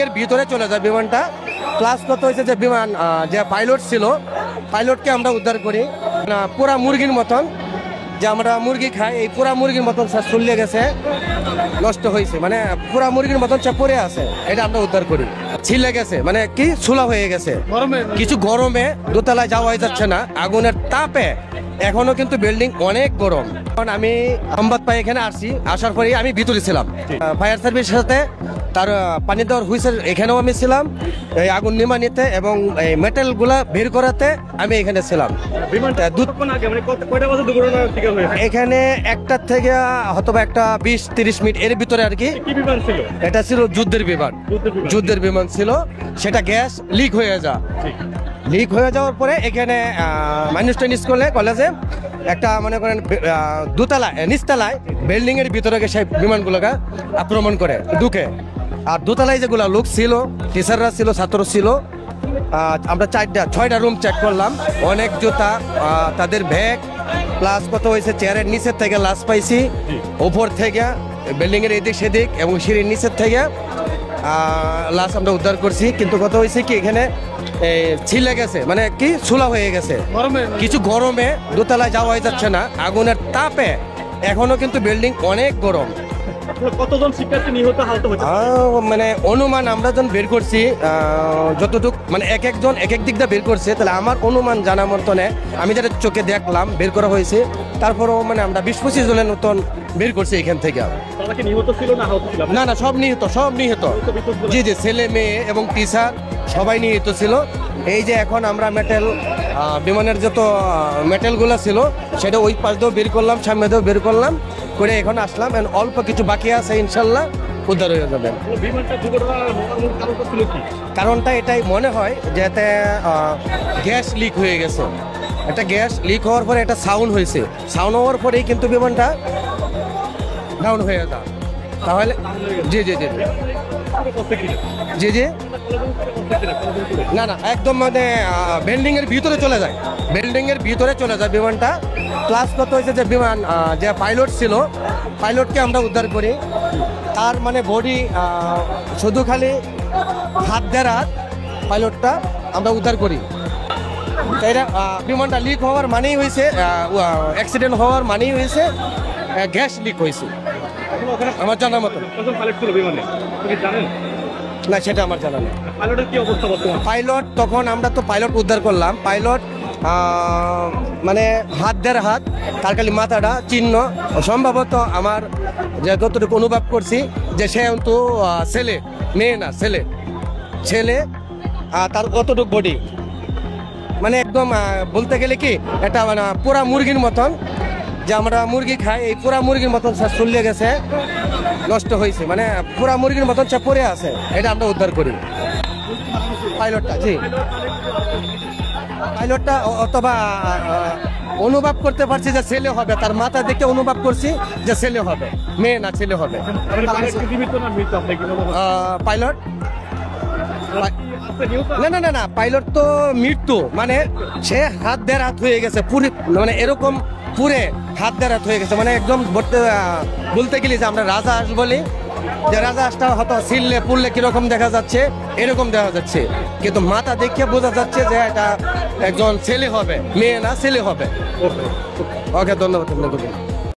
এর ভিতরে চলে যায় বিমানটা। প্লাস কত হয়েছে যে বিমান যে পাইলট ছিল, পাইলটকে আমরা উদ্ধার করি। পুরা মুরগির মতন, যে আমরা মুরগি খাই, এই পুরা মুরগির মতন স্যার চলে গেছে, নষ্ট হয়েছে, মানে পুরা মুরগির মতন সব পড়ে আছে, এটা আমরা উদ্ধার করি। ছিলে গেছে মানে কি ছোলা হয়ে গেছে, কিছু গরমে দোতলায় যাওয়া যাচ্ছে না, আগুনের তাপে এখনো কিন্তু বিল্ডিং অনেক গরম। কারণ আমি সংবাদ পাই এখানে আসছি, আসার পরে আমি ভিতরে ছিলাম, ফায়ার সার্ভিসের সাথে তার পানি দেওয়ার হুইসেল এখানেও আমি ছিলাম, এই আগুন নিমানিতে এবং এই মেটেল গুলা বের করাতে আমি এখানে ছিলাম। এখানে একটা থেকে হয়তো একটা 20-30 মিনিট এর ভিতরে আর কি। এটা ছিল যুদ্ধের বিমান, যুদ্ধের বিমান ছিল, সেটা গ্যাস লিক হয়ে যায়। লিক হয়ে যাওয়ার পরে এখানে মানুষটা কলেজে একটা মনে করেন দোতলায় নিচতলায় বিল্ডিং এর ভিতরে সেই বিমানগুলোকে আক্রমণ করে ঢুকে। আর দোতলায় যেগুলো লোক ছিল, টিচাররা ছিল, ছাত্র ছিল, আমরা 4-6টা রুম চেক করলাম, অনেক জুতা, তাদের ব্যাগ, প্লাস কত হয়েছে চেয়ারের নিচের থেকে লাশ পাইছি, উপর থেকে বিল্ডিং এর এদিক সেদিক এবং সিঁড়ির নিচের থেকে লাশ আমরা উদ্ধার করছি। কিন্তু কত হয়েছে কি এখানে ছিলে গেছে মানে কি ছোলা হয়ে গেছে, কিছু গরমে দোতলায় যাওয়া যাচ্ছে না, আগুনের তাপে এখনো কিন্তু বিল্ডিং অনেক গরম। কতজন শিক্ষার্থী নিহত আহত হয়েছে মানে অনুমান আমরা যখন বের করছি, যতটুকু মানে এক একজন এক এক দিক দিয়ে বের করছে, তাহলে আমার অনুমান জানা মতনে আমি যেটা চোখে দেখলাম বের করা হয়েছে, তারপরও মানে আমরা 20-25 জনের মতন বের করছি এখান থেকে। না না, সব নিহত, সব নিহত, জি জি, ছেলে মেয়ে এবং টিচার সবাই নিহত ছিল। এই যে এখন আমরা মেটেল বিমানের যত মেটেলগুলো ছিল সেটা ওই পাশ দিয়েও বের করলাম, সামনে দিয়েও বের করলাম করে এখন আসলাম, অল্প কিছু বাকি আছে, ইনশাল্লাহ উদ্ধার হয়ে যাবেন। কারণটা এটাই মনে হয় যে এতে গ্যাস লিক হয়ে গেছে, একটা গ্যাস লিক হওয়ার পরে একটা সাউন্ড হয়েছে, সাউন্ড হওয়ার পরেই কিন্তু বিমানটা ডাউন হয়ে যায়। তাহলে জি জি জি জি জি, না না, একদম মানে বিল্ডিং এর ভিতরে চলে যায়, বিল্ডিং এর ভিতরে চলে যায় বিমানটা। প্লাস কত হয়েছে যে বিমান যে পাইলট ছিল, পাইলটকে আমরা উদ্ধার করি, তার মানে বডি শুধু খালি হাত দেড় হাত, পাইলটটা আমরা উদ্ধার করি। এটা বিমানটা লিক হওয়ার মানেই হয়েছে, অ্যাক্সিডেন্ট হওয়ার মানেই হয়েছে গ্যাস লিক হয়েছে আমার জানার মতো। না, সেটা আমার জানা নেই। পাইলট তখন আমরা তো পাইলট উদ্ধার করলাম, পাইলট মানে হাত দেড় হাত, তার খালি মাথাটা চিহ্ন, সম্ভবত আমার যে যতটুকু অনুভব করছি যে সে তো ছেলে, মেয়ে না, ছেলে, ছেলে, তার অতটুকু বডি মানে একদম বলতে গেলে কি এটা মানে পুরা মুরগির মতন, যে আমরা মুরগি খাই, এই পুরা মুরগির মতন সব চলে গেছে, নষ্ট হয়েছে, মানে পুরা মুরগির মতন সব পড়ে আছে, এটা আমরা উদ্ধার করি। পাইলটটা, জি, পাইলটটা অথবা অনুভব করতে পারছি যে ছেলে হবে, তার মাথা দেখে অনুভব করছি যে ছেলে হবে, মেয়ে না, ছেলে হবে। পাইলট না না না না, পাইলট তো মৃত্যু, মানে সে হাত দেড় হাত হয়ে গেছে পুরি, মানে এরকম পুরে হাত দেড় হাত হয়ে গেছে, মানে একদম বলতে গেলে যে আমরা রাজা হাঁস বলি, যে রাজা হাঁসটা হয়তো ছিললে পুরলে কিরকম দেখা যাচ্ছে, এরকম দেখা যাচ্ছে, কিন্তু মাথা দেখে বোঝা যাচ্ছে যে এটা একজন ছেলে হবে, মেয়ে না, ছেলে হবে। ওকে, ধন্যবাদ।